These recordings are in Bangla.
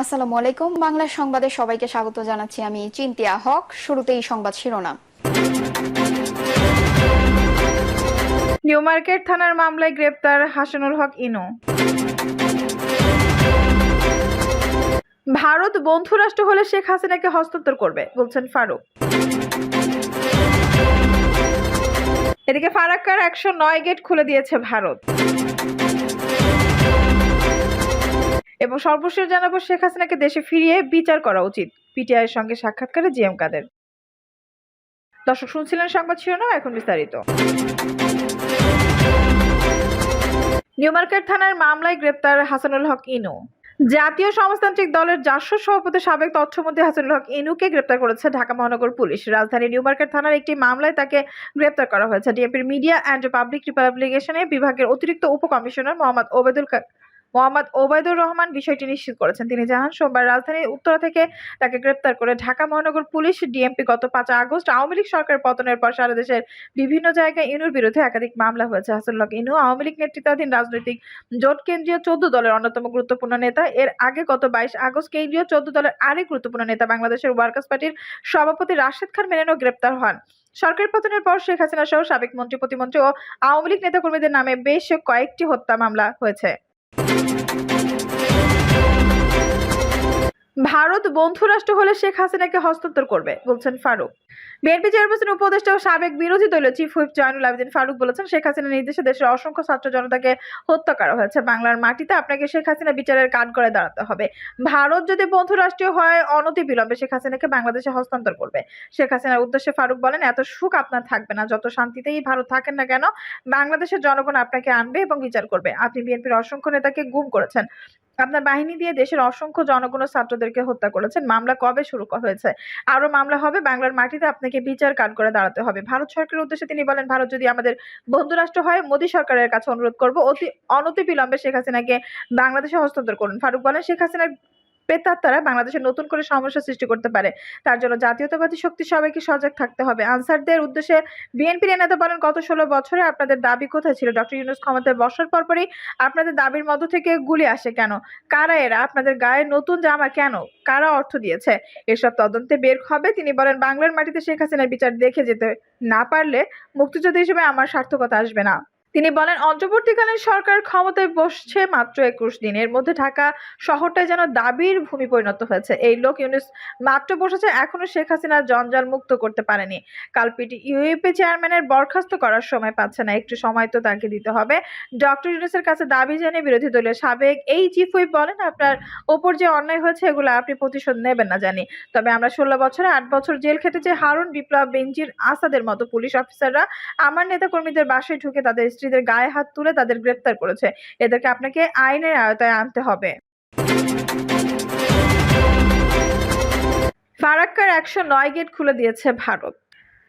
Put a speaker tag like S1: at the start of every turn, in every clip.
S1: আসসালামু আলাইকুম। বাংলা সংবাদে সবাইকে স্বাগত জানাচ্ছি। আমি চিন্তিয়া হক। শুরুতেই সংবাদ শিরোনাম।
S2: নিউ মার্কেট থানার মামলায় গ্রেপ্তার হাসানুল হক ইনু। ভারত বন্ধু রাষ্ট্র হলে শেখ হাসিনাকে হস্তান্তর করবে বলছেন ফারুক। এদিকে ফারাক্কার 109 গেট খুলে দিয়েছে ভারত। এবং সর্বশেষ জানাবো, শেখ হাসিনাকে দেশে ফিরিয়ে বিচার করা উচিত, পিটিআইয়ের সঙ্গে সাক্ষাৎকারে জিএম কাদের। দর্শক, শুনছিলেন সংবাদ শিরোনাম, এখন বিস্তারিত। নিউ মার্কেট থানার মামলায় গ্রেপ্তার হাসানুল হক ইনু। জাতীয় সমাজতান্ত্রিক দলের জাসদ সভাপতি সাবেক তথ্যমন্ত্রী হাসানুল হক ইনুকে গ্রেপ্তার করেছে ঢাকা মহানগর পুলিশ। রাজধানীর নিউ মার্কেট থানার একটি মামলায় তাকে গ্রেপ্তার করা হয়েছে। ডিএমপির মিডিয়া অ্যান্ড পাবলিক রিপাবলিকেশনে বিভাগের অতিরিক্ত উপকমিশনার মোহাম্মদ ওবায়দুর রহমান বিষয়টি নিশ্চিত করেছেন। তিনি জানান, সোমবার রাজধানীর উত্তরা থেকে তাকে গ্রেপ্তার করে ঢাকা মহানগর পুলিশ। ডিএমপি গত 5 আগস্ট আওয়ামী লীগ সরকার পতনের পর সারা দেশের বিভিন্ন জায়গায় ইনুর বিরুদ্ধে একাধিক মামলা হয়েছে। হাসানুল হক ইনু আওয়ামী লীগ নেতৃত্বাধীন রাজনৈতিক জোট কেন্দ্রীয় 14 দলের অন্যতম গুরুত্বপূর্ণ নেতা। এর আগে গত 22 আগস্ট কেন্দ্রীয় 14 দলের আরেক গুরুত্বপূর্ণ নেতা বাংলাদেশের ওয়ার্কার্স পার্টির সভাপতি রাশেদ খান মেননও গ্রেপ্তার হন। সরকার পতনের পর শেখ হাসিনা সহ সাবেক মন্ত্রী, প্রতিমন্ত্রী ও আওয়ামী লীগ নেতাকর্মীদের নামে বেশ কয়েকটি হত্যা মামলা হয়েছে। ভারত বন্ধু রাষ্ট্র হলে শেখ হাসিনাকে হস্তান্তর করবে বলছেন ফারুক। বিএনপি চেয়ারপারসন উপদেষ্টা ও সাবেক বিরোধী দলীয় চিফ হুইপ জয়নুল আবেদিন ফারুক বলেছেন, শেখ হাসিনার নির্দেশে দেশের অসংখ্য ছাত্র জনতাকে হত্যা করা হয়েছে। বাংলার মাটিতে আপনাকে শেখ হাসিনা বিচারের কাঠগড়ায় দাঁড়াতে হবে। ভারত যদি বন্ধু রাষ্ট্রীয় হয়, অনতিবিলম্বে শেখ হাসিনাকে বাংলাদেশে হস্তান্তর করবে। শেখ হাসিনার উদ্দেশ্যে ফারুক বলেন, এত সুখ আপনার থাকবে না, যত শান্তিতেই ভারত থাকেন না কেন, বাংলাদেশের জনগণ আপনাকে আনবে এবং বিচার করবে। আপনি বিএনপির অসংখ্য নেতাকে গুম করেছেন, আপনার বাহিনী দিয়ে দেশের অসংখ্য জনগণ ও ছাত্রদেরকে হত্যা করেছেন। মামলা কবে শুরু হয়েছে? আরো মামলা হবে। বাংলার মাটিতে আপনাকে বিচার কাঠগড়ায় দাঁড়াতে হবে। ভারত সরকারের উদ্দেশ্যে তিনি বলেন, ভারত যদি আমাদের বন্ধু রাষ্ট্র হয়, মোদী সরকারের কাছে অনুরোধ করব, অনতিবিলম্বে শেখ হাসিনাকে বাংলাদেশে হস্তান্তর করুন। ফারুক বলেন, শেখ হাসিনার প্রেতাত্মারা বাংলাদেশে নতুন করে সমস্যা সৃষ্টি করতে পারে। তার জন্য জাতীয়তাবাদী শক্তি সবাইকে সজাগ থাকতে হবে। আনসারদের উদ্দেশ্যে বিএনপির নেতা বলেন, গত 16 বছরে আপনাদের দাবি কোথায় ছিল? ডক্টর ইউনূস ক্ষমতায় বসার পরপরই আপনাদের দাবির মধ্য থেকে গুলি আসে কেন? কারা এরা? আপনাদের গায়ে নতুন জামা কেন? কারা অর্থ দিয়েছে? এসব তদন্তে বের হবে। তিনি বলেন, বাংলার মাটিতে শেখ হাসিনার বিচার দেখে যেতে না পারলে মুক্তিযোদ্ধা হিসেবে আমার সার্থকতা আসবে না। তিনি বলেন, অন্তর্বর্তীকালীন সরকার ক্ষমতায় বসছে মাত্র 21 দিন, এর মধ্যে ঢাকা শহরটাই যেন দাবির ভূমি পরিণত হয়েছে। এই লোক ইউনূস মাত্র বসেছে, এখনো শেখ হাসিনার জঞ্জাল মুক্ত করতে পারেনি। কালপিটি ইউএপি চেয়ারম্যানের বরখাস্ত করার সময় পাচ্ছে না, একটু সময় তো তাকে দিতে হবে। ডক্টর ইউনূসের কাছে দাবি জানিয়ে বিরোধী দলের সাবেক এই চিফ হুইপ বলেন, আপনার ওপর যে অন্যায় হয়েছে এগুলো আপনি প্রতিশোধ নেবেন না জানি, তবে আমরা 16 বছরে 8 বছর জেল খেটেছে। হারুন বিপ্লব, বেনজির আসাদের মতো পুলিশ অফিসাররা আমার নেতা কর্মীদের বাসায় ঢুকে তাদের স্ত্রীদের গায়ে হাত তুলে তাদের গ্রেফতার করেছে। এদেরকে আপনাকে আইনের আওতায় আনতে হবে। ফারাক্কার 109 গেট খুলে দিয়েছে ভারত।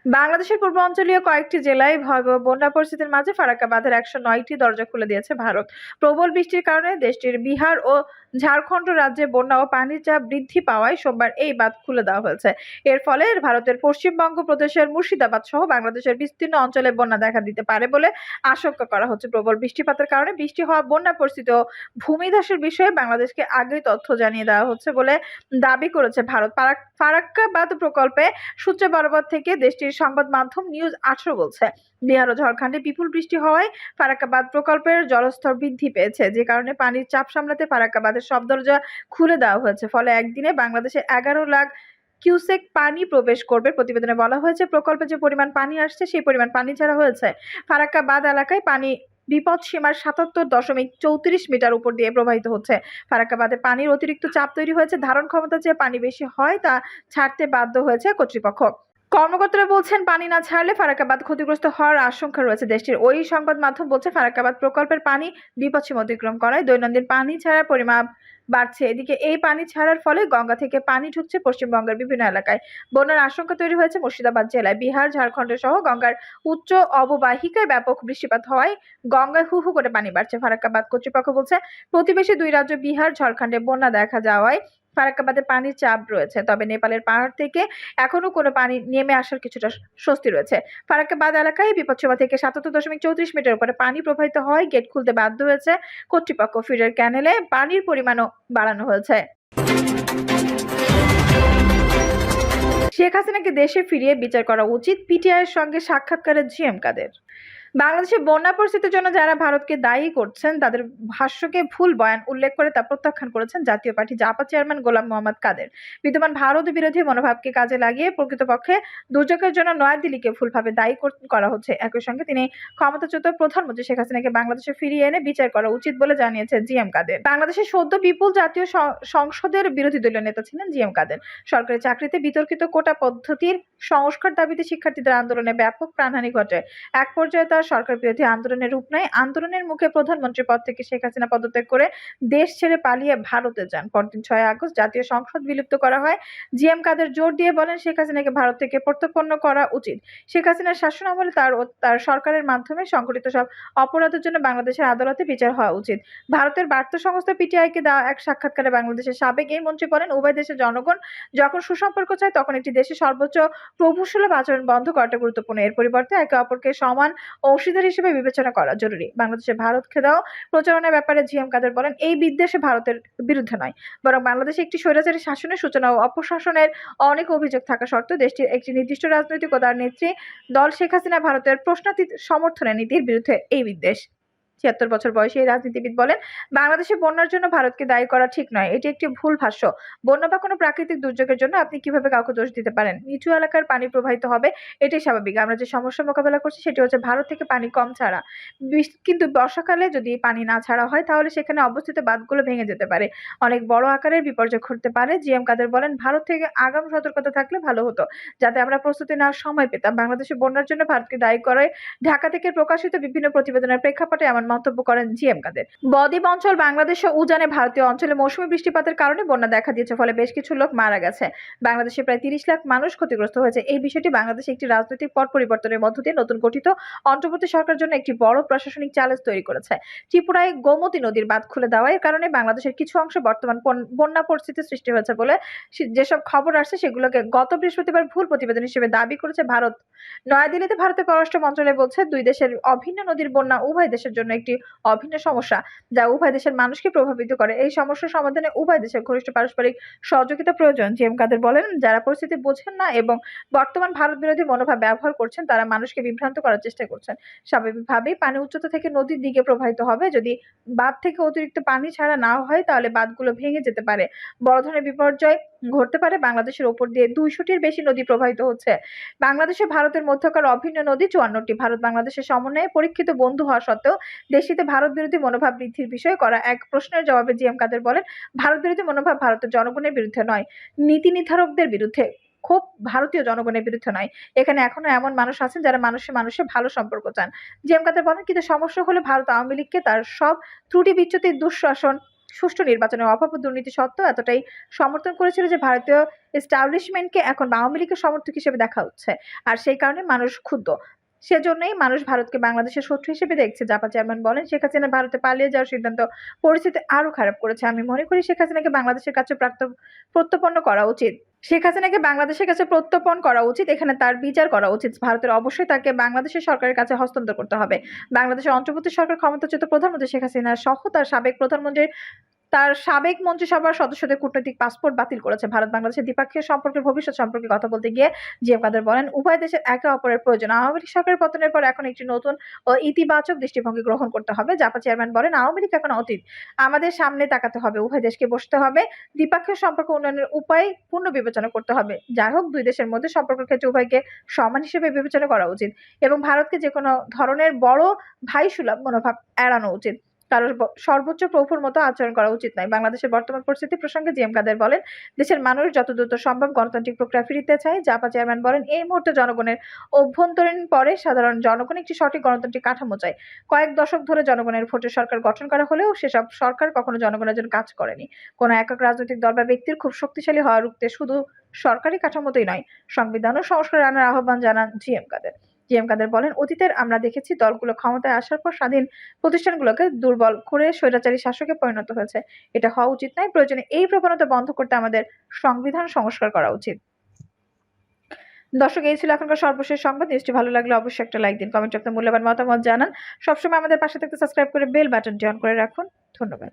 S2: বাংলাদেশের পূর্বাঞ্চলীয় কয়েকটি জেলায় ভয়াবহ বন্যা পরিস্থিতির মাঝে ফারাক্কা বাঁধের 109টি দরজা খুলে দিয়েছে ভারত। প্রবল বৃষ্টির কারণে দেশটির বিহার ও ঝাড়খণ্ড রাজ্যে বন্যা ও পানির চাপ বৃদ্ধি পাওয়ায় সোমবার এই বাঁধ খুলে দেওয়া হয়েছে। এর ফলে ভারতের পশ্চিমবঙ্গ প্রদেশের মুর্শিদাবাদ সহ বাংলাদেশের বিস্তীর্ণ অঞ্চলে বন্যা দেখা দিতে পারে বলে আশঙ্কা করা হচ্ছে। প্রবল বৃষ্টিপাতের কারণে বৃষ্টি হওয়া, বন্যা পরিস্থিতি ও ভূমিধসের বিষয়ে বাংলাদেশকে আগেই তথ্য জানিয়ে দেওয়া হচ্ছে বলে দাবি করেছে ভারত। ফারাক্কা বাঁধ প্রকল্পে সূত্রে বরাবর থেকে দেশটির সংবাদ মাধ্যম নিউজ 18 বলছে, বিহার ও ঝাড়খণ্ডে বিপুল বৃষ্টি হওয়ায় ফারাক্কা বাঁধ প্রকল্পের জলস্তর বৃদ্ধি পেয়েছে, যে কারণে পানির চাপ সামলাতে ফারাক্কা বাঁধের সব দরজা খুলে দেওয়া হয়েছে। ফলে একদিনে বাংলাদেশে 11 লাখ কিউসেক পানি প্রবেশ করবে। প্রতিবেদনে বলা হয়েছে, প্রকল্পে যে পরিমাণ পানি আসছে সেই পরিমাণ পানি ছাড়া হয়েছে। ফারাক্কা বাঁধ এলাকায় পানি বিপদ সীমার 77.34 মিটার উপর দিয়ে প্রবাহিত হচ্ছে। ফারাক্কা বাঁধে পানির অতিরিক্ত চাপ তৈরি হয়েছে। ধারণ ক্ষমতা যে পানি বেশি হয় তা ছাড়তে বাধ্য হয়েছে কর্তৃপক্ষ। কর্মকর্তারা বলছেন, পানি না ছাড়লে ফারাক্কা বাঁধ ক্ষতিগ্রস্ত হওয়ার আশঙ্কা রয়েছে। দেশটির ওই সংবাদ মাধ্যম বলছে, ফারাক্কা বাঁধ প্রকল্পের পানি বিপদসীমা অতিক্রম করায় দৈনন্দিন পানি ছাড়ার পরিমাণ বাড়ছে। এদিকে এই পানি ছাড়ার ফলে গঙ্গা থেকে পানি ঢুকছে পশ্চিমবঙ্গের বিভিন্ন এলাকায়। বন্যার আশঙ্কা তৈরি হয়েছে মুর্শিদাবাদ জেলায়। বিহার, ঝাড়খণ্ড সহ গঙ্গার উচ্চ অববাহিকায় ব্যাপক বৃষ্টিপাত হওয়ায় গঙ্গায় হু হু করে পানি বাড়ছে। ফারাক্কা বাঁধ কর্তৃপক্ষ বলছে, প্রতিবেশী দুই রাজ্য বিহার, ঝাড়খণ্ডে বন্যা দেখা যাওয়ায় ফারাক্কা বাঁধে পানির চাপ রয়েছে, তবে নেপালের পাহাড় থেকে এখনো কোনো পানি নেমে আসার কিছুটা স্বস্তি রয়েছে। ফারাক্কা বাঁধ এলাকায় বিপদসীমা থেকে 77.34 মিটার উপরে পানি প্রবাহিত হয়। গেট খুলতে বাধ্য হয়েছে কর্তৃপক্ষ। ফিডার ক্যানেলে পানির পরিমাণও বাড়ানো হয়েছে। শেখ হাসিনাকে দেশে ফিরিয়ে বিচার করা উচিত, পিটিআইয়ের সঙ্গে সাক্ষাৎকারে জিএম কাদের। বাংলাদেশে বন্যা পরিস্থিতির জন্য যারা ভারতকে দায়ী করছেন তাদের ভাষ্যকে ভুল বয়ান উল্লেখ করে তা প্রত্যাখ্যান করেছেন জাতীয় পার্টি জাপা চেয়ারম্যান গোলাম মোহাম্মদ কাদের। বিদ্যমান ভারত বিরোধী মনোভাবকে কাজে লাগিয়ে প্রকৃতপক্ষে দুর্যোগের জন্য নয়াদিল্লিকে ভুলভাবে দায়ী করা হচ্ছে। একই সঙ্গে তিনি ক্ষমতাচ্যুত প্রধানমন্ত্রী শেখ হাসিনাকে বাংলাদেশে ফিরিয়ে এনে বিচার করা উচিত বলে জানিয়েছেন জিএম কাদের। বাংলাদেশের সদ্য বিপুল জাতীয় সংসদের বিরোধী দলীয় নেতা ছিলেন জিএম কাদের। সরকারি চাকরিতে বিতর্কিত কোটা পদ্ধতির সংস্কার দাবিতে শিক্ষার্থীদের আন্দোলনে ব্যাপক প্রাণহানি ঘটে। এক পর্যায়ে তার সরকার বিরোধী আন্দোলনের রূপ নেয়। আন্দোলনের মুখে প্রধানমন্ত্রীর পদ থেকে শেখ হাসিনা পদত্যাগ করে দেশ ছেড়ে পালিয়ে ভারতে যান। পরদিন 6 আগস্ট জাতীয় সংসদ বিলুপ্ত করা হয়। জিএম কাদের জোর দিয়ে বলেন শেখ হাসিনাকে ভারত থেকে প্রত্যর্পণ করা উচিত। শেখ হাসিনার শাসন আমলে তার সরকারের মাধ্যমে সংঘটিত সব অপরাধের জন্য বাংলাদেশের আদালতে বিচার হওয়া উচিত। ভারতের বার্তা সংস্থা পিটিআইকে দেওয়া এক সাক্ষাৎকারে বাংলাদেশের সাবেক এই মন্ত্রী বলেন, উভয় দেশের জনগণ যখন সুসম্পর্ক চায় তখন একটি দেশের সর্বোচ্চ প্রভুসুলভ আচরণ বন্ধ করাটা গুরুত্বপূর্ণ। এর পরিবর্তে একে অপরকে সমান অংশীদার হিসেবে বিবেচনা করা জরুরি। বাংলাদেশে ভারত খেদাও প্রচারণার ব্যাপারে জিএম কাদের বলেন, এই বিদ্বেষে ভারতের বিরুদ্ধে নয়, বরং বাংলাদেশে একটি স্বৈরাচারী শাসনের সূচনা ও অপশাসনের অনেক অভিযোগ থাকা সত্ত্বেও দেশটির একটি নির্দিষ্ট রাজনৈতিক ও তার নেত্রী দল শেখ হাসিনা ভারতের প্রশ্নাতীত সমর্থনের নীতির বিরুদ্ধে এই বিদ্বেষ। ৭৬ বছর বয়সী এই রাজনীতিবিদ বলেন, বাংলাদেশে বন্যার জন্য ভারতকে দায়ী করা ঠিক নয়, এটি একটি ভুল ভাষ্য। বন্যা বা কোনো প্রাকৃতিক দুর্যোগের জন্য আপনি কিভাবে কাউকে দোষ দিতে পারেন? নিচু এলাকার পানি প্রবাহিত হবে, এটাই স্বাভাবিক। আমরা যে সমস্যার মোকাবেলা করছি সেটি হচ্ছে ভারত থেকে পানি কম ছাড়া। কিন্তু বর্ষাকালে যদি পানি না ছাড়া হয় তাহলে সেখানে অবস্থিত বাঁধগুলো ভেঙে যেতে পারে, অনেক বড় আকারের বিপর্যয় ঘটতে পারে। জিএম কাদের বলেন, ভারত থেকে আগাম সতর্কতা থাকলে ভালো হতো, যাতে আমরা প্রস্তুতি নেওয়ার সময় পেতাম। বাংলাদেশে বন্যার জন্য ভারতকে দায়ী করে ঢাকা থেকে প্রকাশিত বিভিন্ন প্রতিবেদনের প্রেক্ষাপটে এমন মন্তব্য করেন জিএম কাদের। বদ্বীপ অঞ্চল বাংলাদেশ ও উজানে ভারতীয় অঞ্চলে মৌসুমী বৃষ্টিপাতের কারণে বন্যা দেখা দিয়েছে, ফলে বেশ কিছু লোক মারা গেছে। বাংলাদেশে প্রায় ৩০ লাখ মানুষ ক্ষতিগ্রস্ত হয়েছে। এই বিষয়টি বাংলাদেশে একটি রাজনৈতিক পট পরিবর্তনের মধ্য দিয়ে নতুন গঠিত অন্তর্বর্তী সরকারের জন্য একটি বড় প্রশাসনিক চ্যালেঞ্জ তৈরি করেছে। ত্রিপুরায় গোমতী নদীর বাঁধ খুলে দেওয়ার কারণে বাংলাদেশের কিছু অংশে বর্তমান বন্যা পরিস্থিতি সৃষ্টি হয়েছে বলে যেসব খবর আসছে সেগুলোকে গত বৃহস্পতিবার ভুল প্রতিবেদন হিসেবে দাবি করেছে ভারত। নয়াদিল্লিতে ভারতের পররাষ্ট্র মন্ত্রণালয় বলছে, দুই দেশের অভিন্ন নদীর বন্যা উভয় দেশের জন্য একটি অভিন্ন সমস্যা, যা উভয় দেশের মানুষকে প্রভাবিত করে। এই সমস্যার সমাধানে উভয় দেশের ঘনিষ্ঠ পারস্পরিক সহযোগিতা প্রয়োজন। জিএম কাদের বলেন, যারা পরিস্থিতি বোঝেন না এবং বর্তমান ভারত বিরোধী মনোভাব ব্যবহার করছেন তারা মানুষকে বিভ্রান্ত করার চেষ্টা করছেন। স্বাভাবিকভাবেই পানি উচ্চতা থেকে নদীর দিকে প্রবাহিত হবে। যদি বাঁধ থেকে অতিরিক্ত পানি ছাড়া না হয় তাহলে বাঁধগুলো ভেঙে যেতে পারে, বড় ধরনের বিপর্যয় ঘটতে পারে। বাংলাদেশের ওপর দিয়ে ২০০টির বেশি নদী প্রবাহিত হচ্ছে। বাংলাদেশে ভারতের মধ্যকার অভিন্ন নদী ৫৪টি। ভারত বাংলাদেশের সমন্বয়ে পরীক্ষিত বন্ধু হওয়া সত্ত্বেও দেশটিতে ভারত বিরোধী মনোভাব বৃদ্ধির বিষয়ে করা এক প্রশ্নের জবাবে জিএম কাদের বলেন, ভারত বিরোধী মনোভাব ভারতের জনগণের বিরুদ্ধে নয়, নীতি নির্ধারকদের বিরুদ্ধে, খুব ভারতীয় জনগণের বিরুদ্ধে নয়। এখানে এখনো এমন মানুষ আছেন যারা মানুষে ভালো সম্পর্ক চান। জিএম কাদের বলেন, কিন্তু সমস্যা হলো ভারত আওয়ামী লীগকে তার সব ত্রুটি বিচ্যুতি, দুঃশাসন, সুষ্ঠু নির্বাচনের অভাব ও দুর্নীতি সত্ত্বেও এতটাই সমর্থন করেছিল যে ভারতীয় এস্টাবলিশমেন্টকে এখন আওয়ামী লীগের সমর্থক হিসেবে দেখা হচ্ছে। আর সেই কারণে মানুষ ক্ষুব্ধ। সেজন্যই মানুষ ভারতকে বাংলাদেশের শত্রু হিসেবে দেখছে। জাপা চেয়ারম্যান বলেন, শেখ হাসিনা ভারতে পালিয়ে যাওয়ার সিদ্ধান্ত পরিস্থিতি আরো খারাপ করেছে। আমি মনে করি শেখ হাসিনাকে বাংলাদেশের কাছে প্রত্যর্পণ করা উচিত। শেখ হাসিনাকে বাংলাদেশের কাছে প্রত্যর্পণ করা উচিত। এখানে তার বিচার করা উচিত। ভারতের অবশ্যই তাকে বাংলাদেশের সরকারের কাছে হস্তান্তর করতে হবে। বাংলাদেশের অন্তর্বর্তী সরকার ক্ষমতাচ্যুত প্রধানমন্ত্রী শেখ হাসিনা সহ তার সাবেক মন্ত্রিসভার সদস্যদের কূটনৈতিক পাসপোর্ট বাতিল করেছে। ভারত বাংলাদেশের দ্বিপাক্ষিক সম্পর্কের ভবিষ্যৎ সম্পর্কে কথা বলতে গিয়ে জিএম কাদের বলেন, উভয় দেশের একে অপরের প্রয়োজন। আওয়ামী লীগ সরকারের পতনের পর এখন একটি নতুন ও ইতিবাচক দৃষ্টিভঙ্গি গ্রহণ করতে হবে। জাপা চেয়ারম্যান বলেন, আওয়ামী লীগ এখন অতীত, আমাদের সামনে তাকাতে হবে। উভয় দেশকে বসতে হবে, দ্বিপাক্ষিক সম্পর্ক উন্নয়নের উপায় পূর্ণ বিবেচনা করতে হবে। যাই হোক, দুই দেশের মধ্যে সম্পর্কের ক্ষেত্রে উভয়কে সমান হিসেবে বিবেচনা করা উচিত এবং ভারতকে যে কোনো ধরনের বড় ভাই সুলভ মনোভাব এড়ানো উচিত। কারোর সর্বোচ্চ প্রভুর মতো আচরণ করা উচিত নয়। বাংলাদেশের বর্তমান পরিস্থিতি প্রসঙ্গে জিএম কাদের বলেন, দেশের মানুষ যত দ্রুত সম্ভব গণতান্ত্রিক প্রক্রিয়া ফিরিতে চায়। জাপা চেয়ারম্যান বলেন, এই মুহূর্তে জনগণের অভ্যন্তরীণ পরে সাধারণ জনগণ একটি সঠিক গণতান্ত্রিক কাঠামো চায়। কয়েক দশক ধরে জনগণের ভোটে সরকার গঠন করা হলেও সেসব সরকার কখনো জনগণের জন্য কাজ করেনি। কোনো একক রাজনৈতিক দল বা ব্যক্তির খুব শক্তিশালী হওয়া রুখতে শুধু সরকারি কাঠামোতেই নয়, সংবিধানও সংস্কার আনার আহ্বান জানান জিএম কাদের। জিএম কাদের বলেন, অতীতের আমরা দেখেছি দলগুলো ক্ষমতায় আসার পর স্বাধীন প্রতিষ্ঠানগুলোকে দুর্বল করে স্বৈরাচারী শাসকে পরিণত হয়েছে। এটা হওয়া উচিত নয়। প্রয়োজনে এই প্রবণতা বন্ধ করতে আমাদের সংবিধান সংস্কার করা উচিত। দর্শক, এই ছিল এখনকার সর্বশেষ সংবাদ। নিউজটি ভালো লাগলে অবশ্যই একটা লাইক দিন, কমেন্টে আপনার মূল্যবান মতামত জানান। সবসময় আমাদের পাশে থাকতে সাবস্ক্রাইব করে বেল বাটনটি অন করে রাখুন। ধন্যবাদ।